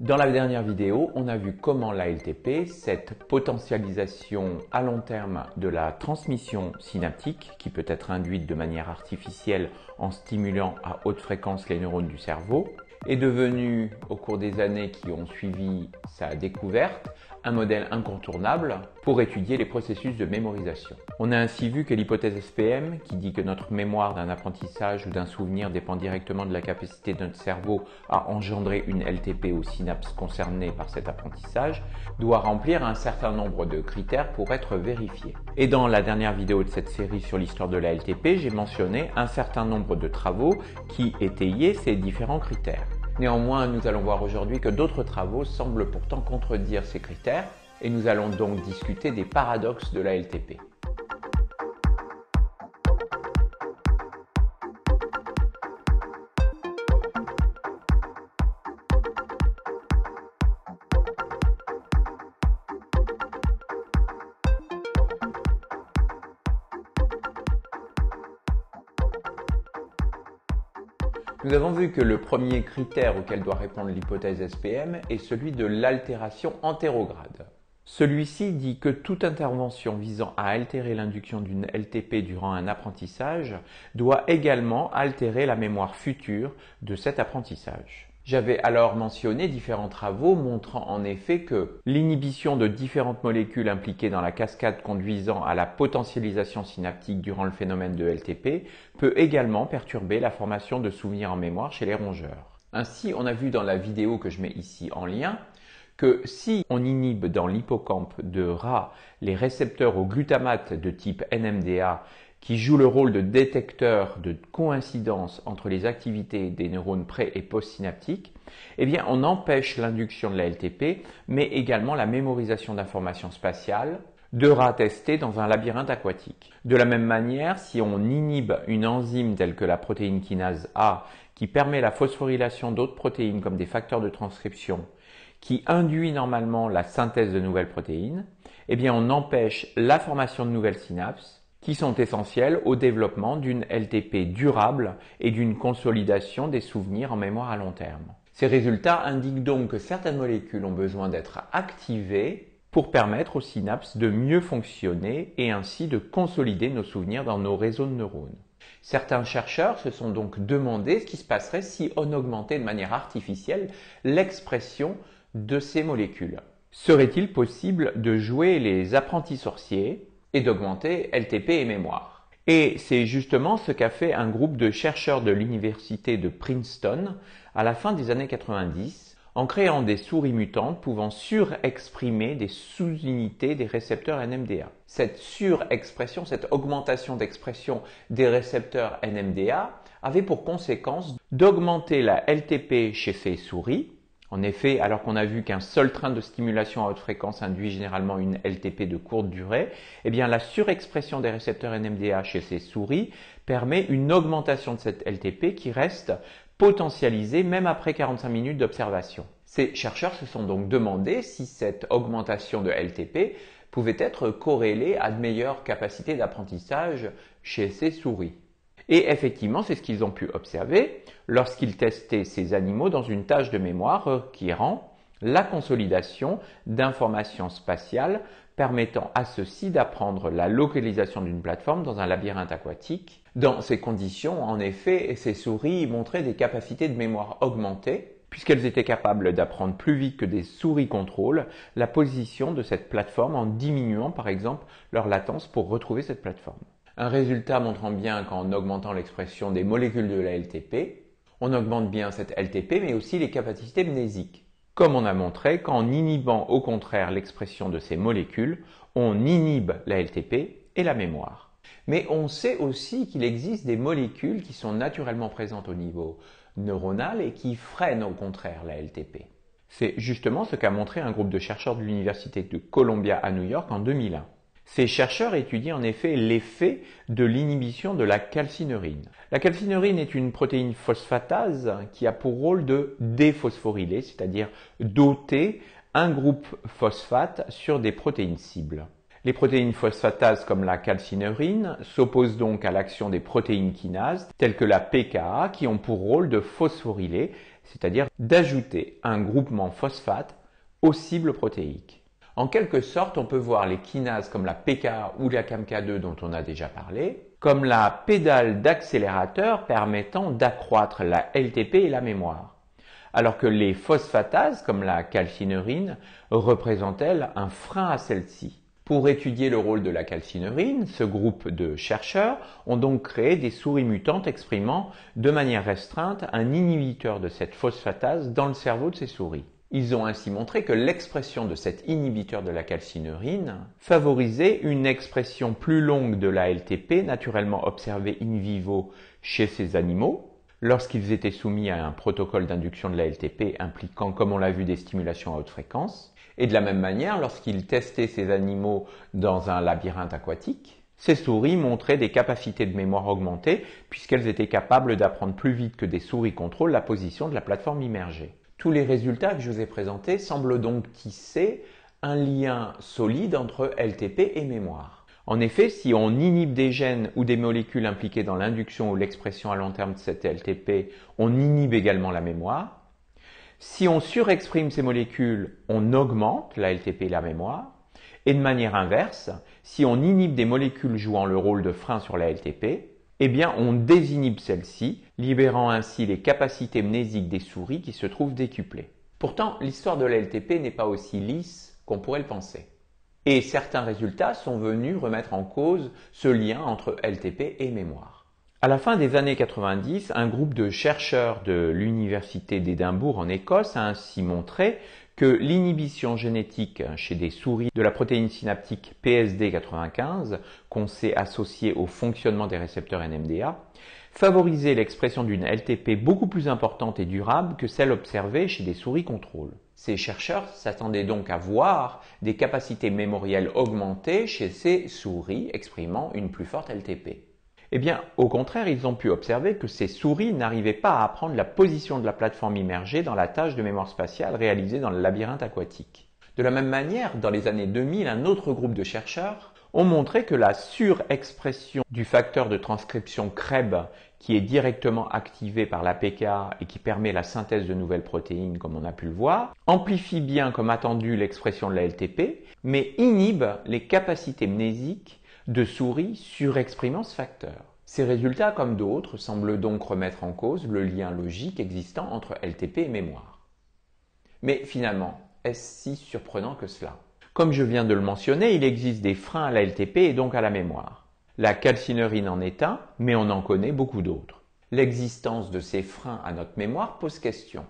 Dans la dernière vidéo, on a vu comment l'ALTP, cette potentialisation à long terme de la transmission synaptique, qui peut être induite de manière artificielle en stimulant à haute fréquence les neurones du cerveau, est devenue, au cours des années qui ont suivi sa découverte, un modèle incontournable pour étudier les processus de mémorisation. On a ainsi vu que l'hypothèse SPM, qui dit que notre mémoire d'un apprentissage ou d'un souvenir dépend directement de la capacité de notre cerveau à engendrer une LTP aux synapses concernées par cet apprentissage, doit remplir un certain nombre de critères pour être vérifié. Et dans la dernière vidéo de cette série sur l'histoire de la LTP, j'ai mentionné un certain nombre de travaux qui étayaient ces différents critères. Néanmoins, nous allons voir aujourd'hui que d'autres travaux semblent pourtant contredire ces critères et nous allons donc discuter des paradoxes de la LTP. Nous avons vu que le premier critère auquel doit répondre l'hypothèse SPM est celui de l'altération antérograde. Celui-ci dit que toute intervention visant à altérer l'induction d'une LTP durant un apprentissage doit également altérer la mémoire future de cet apprentissage. J'avais alors mentionné différents travaux montrant en effet que l'inhibition de différentes molécules impliquées dans la cascade conduisant à la potentialisation synaptique durant le phénomène de LTP peut également perturber la formation de souvenirs en mémoire chez les rongeurs. Ainsi, on a vu dans la vidéo que je mets ici en lien que si on inhibe dans l'hippocampe de rat les récepteurs au glutamate de type NMDA qui jouent le rôle de détecteur de coïncidence entre les activités des neurones pré- et postsynaptiques, eh bien on empêche l'induction de la LTP, mais également la mémorisation d'informations spatiales de rats testés dans un labyrinthe aquatique. De la même manière, si on inhibe une enzyme telle que la protéine kinase A, qui permet la phosphorylation d'autres protéines comme des facteurs de transcription, qui induit normalement la synthèse de nouvelles protéines, eh bien on empêche la formation de nouvelles synapses, qui sont essentielles au développement d'une LTP durable et d'une consolidation des souvenirs en mémoire à long terme. Ces résultats indiquent donc que certaines molécules ont besoin d'être activées pour permettre aux synapses de mieux fonctionner et ainsi de consolider nos souvenirs dans nos réseaux de neurones. Certains chercheurs se sont donc demandé ce qui se passerait si on augmentait de manière artificielle l'expression de ces molécules. Serait-il possible de jouer les apprentis sorciers et d'augmenter LTP et mémoire? Et c'est justement ce qu'a fait un groupe de chercheurs de l'université de Princeton à la fin des années 90 en créant des souris mutantes pouvant surexprimer des sous-unités des récepteurs NMDA. Cette surexpression, cette augmentation d'expression des récepteurs NMDA avait pour conséquence d'augmenter la LTP chez ces souris. En effet, alors qu'on a vu qu'un seul train de stimulation à haute fréquence induit généralement une LTP de courte durée, eh bien la surexpression des récepteurs NMDA chez ces souris permet une augmentation de cette LTP qui reste potentialisée même après 45 minutes d'observation. Ces chercheurs se sont donc demandé si cette augmentation de LTP pouvait être corrélée à de meilleures capacités d'apprentissage chez ces souris. Et effectivement, c'est ce qu'ils ont pu observer lorsqu'ils testaient ces animaux dans une tâche de mémoire requérant la consolidation d'informations spatiales permettant à ceux-ci d'apprendre la localisation d'une plateforme dans un labyrinthe aquatique. Dans ces conditions, en effet, ces souris montraient des capacités de mémoire augmentées puisqu'elles étaient capables d'apprendre plus vite que des souris contrôle la position de cette plateforme en diminuant par exemple leur latence pour retrouver cette plateforme. Un résultat montrant bien qu'en augmentant l'expression des molécules de la LTP, on augmente bien cette LTP mais aussi les capacités mnésiques. Comme on a montré qu'en inhibant au contraire l'expression de ces molécules, on inhibe la LTP et la mémoire. Mais on sait aussi qu'il existe des molécules qui sont naturellement présentes au niveau neuronal et qui freinent au contraire la LTP. C'est justement ce qu'a montré un groupe de chercheurs de l'université de Columbia à New York en 2001. Ces chercheurs étudient en effet l'effet de l'inhibition de la calcinurine. La calcinurine est une protéine phosphatase qui a pour rôle de déphosphoryler, c'est-à-dire d'ôter un groupe phosphate sur des protéines cibles. Les protéines phosphatases comme la calcineurin s'opposent donc à l'action des protéines kinases telles que la PKA qui ont pour rôle de phosphoryler, c'est-à-dire d'ajouter un groupement phosphate aux cibles protéiques. En quelque sorte, on peut voir les kinases comme la PKA ou la CAMK2 dont on a déjà parlé, comme la pédale d'accélérateur permettant d'accroître la LTP et la mémoire, alors que les phosphatases comme la calcineurin représentent elles un frein à celle-ci. Pour étudier le rôle de la calcineurin, ce groupe de chercheurs ont donc créé des souris mutantes exprimant de manière restreinte un inhibiteur de cette phosphatase dans le cerveau de ces souris. Ils ont ainsi montré que l'expression de cet inhibiteur de la calcineurin favorisait une expression plus longue de la LTP naturellement observée in vivo chez ces animaux, lorsqu'ils étaient soumis à un protocole d'induction de la LTP impliquant, comme on l'a vu, des stimulations à haute fréquence, et de la même manière, lorsqu'ils testaient ces animaux dans un labyrinthe aquatique, ces souris montraient des capacités de mémoire augmentées puisqu'elles étaient capables d'apprendre plus vite que des souris contrôle la position de la plateforme immergée. Tous les résultats que je vous ai présentés semblent donc tisser un lien solide entre LTP et mémoire. En effet, si on inhibe des gènes ou des molécules impliquées dans l'induction ou l'expression à long terme de cette LTP, on inhibe également la mémoire. Si on surexprime ces molécules, on augmente la LTP et la mémoire. Et de manière inverse, si on inhibe des molécules jouant le rôle de frein sur la LTP, eh bien on désinhibe celle-ci, libérant ainsi les capacités mnésiques des souris qui se trouvent décuplées. Pourtant, l'histoire de la LTP n'est pas aussi lisse qu'on pourrait le penser. Et certains résultats sont venus remettre en cause ce lien entre LTP et mémoire. À la fin des années 90, un groupe de chercheurs de l'université d'Édimbourg en Écosse a ainsi montré que l'inhibition génétique chez des souris de la protéine synaptique PSD95, qu'on sait associée au fonctionnement des récepteurs NMDA, favorisait l'expression d'une LTP beaucoup plus importante et durable que celle observée chez des souris contrôle. Ces chercheurs s'attendaient donc à voir des capacités mémorielles augmentées chez ces souris exprimant une plus forte LTP. Eh bien, au contraire, ils ont pu observer que ces souris n'arrivaient pas à apprendre la position de la plateforme immergée dans la tâche de mémoire spatiale réalisée dans le labyrinthe aquatique. De la même manière, dans les années 2000, un autre groupe de chercheurs ont montré que la surexpression du facteur de transcription CREB, qui est directement activé par la PKA et qui permet la synthèse de nouvelles protéines, comme on a pu le voir, amplifie bien comme attendu l'expression de la LTP, mais inhibe les capacités mnésiques de souris surexprimant ce facteur. Ces résultats, comme d'autres, semblent donc remettre en cause le lien logique existant entre LTP et mémoire. Mais finalement, est-ce si surprenant que cela? Comme je viens de le mentionner, il existe des freins à la LTP et donc à la mémoire. La calcineurin en est un, mais on en connaît beaucoup d'autres. L'existence de ces freins à notre mémoire pose question.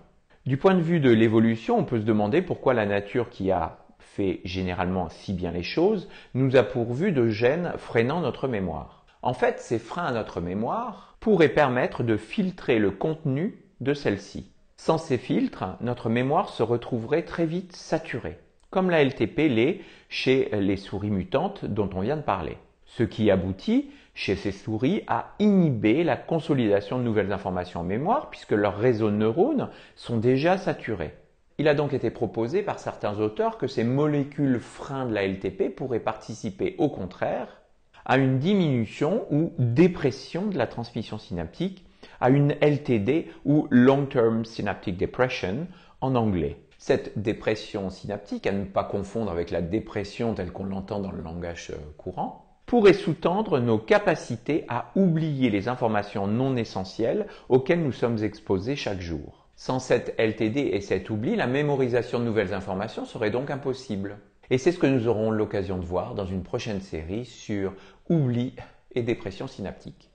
Du point de vue de l'évolution, on peut se demander pourquoi la nature qui a fait généralement si bien les choses, nous a pourvu de gènes freinant notre mémoire. En fait, ces freins à notre mémoire pourraient permettre de filtrer le contenu de celle-ci. Sans ces filtres, notre mémoire se retrouverait très vite saturée, comme la LTP l'est chez les souris mutantes dont on vient de parler. Ce qui aboutit, chez ces souris, à inhiber la consolidation de nouvelles informations en mémoire puisque leurs réseaux de neurones sont déjà saturés. Il a donc été proposé par certains auteurs que ces molécules freins de la LTP pourraient participer au contraire à une diminution ou dépression de la transmission synaptique, à une LTD ou Long Term Synaptic Depression en anglais. Cette dépression synaptique, à ne pas confondre avec la dépression telle qu'on l'entend dans le langage courant, pourrait sous-tendre nos capacités à oublier les informations non essentielles auxquelles nous sommes exposés chaque jour. Sans cette LTD et cet oubli, la mémorisation de nouvelles informations serait donc impossible. Et c'est ce que nous aurons l'occasion de voir dans une prochaine série sur oubli et dépression synaptique.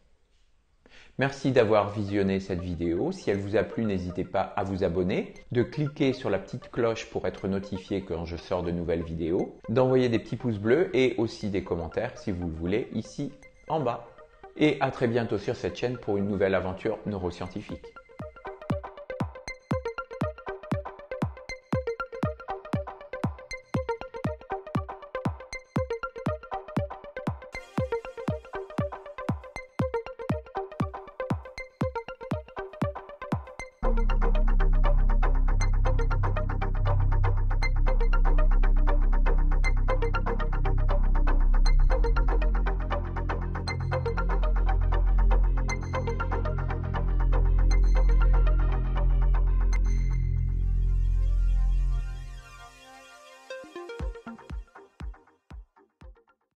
Merci d'avoir visionné cette vidéo. Si elle vous a plu, n'hésitez pas à vous abonner, de cliquer sur la petite cloche pour être notifié quand je sors de nouvelles vidéos, d'envoyer des petits pouces bleus et aussi des commentaires si vous le voulez ici en bas. Et à très bientôt sur cette chaîne pour une nouvelle aventure neuroscientifique.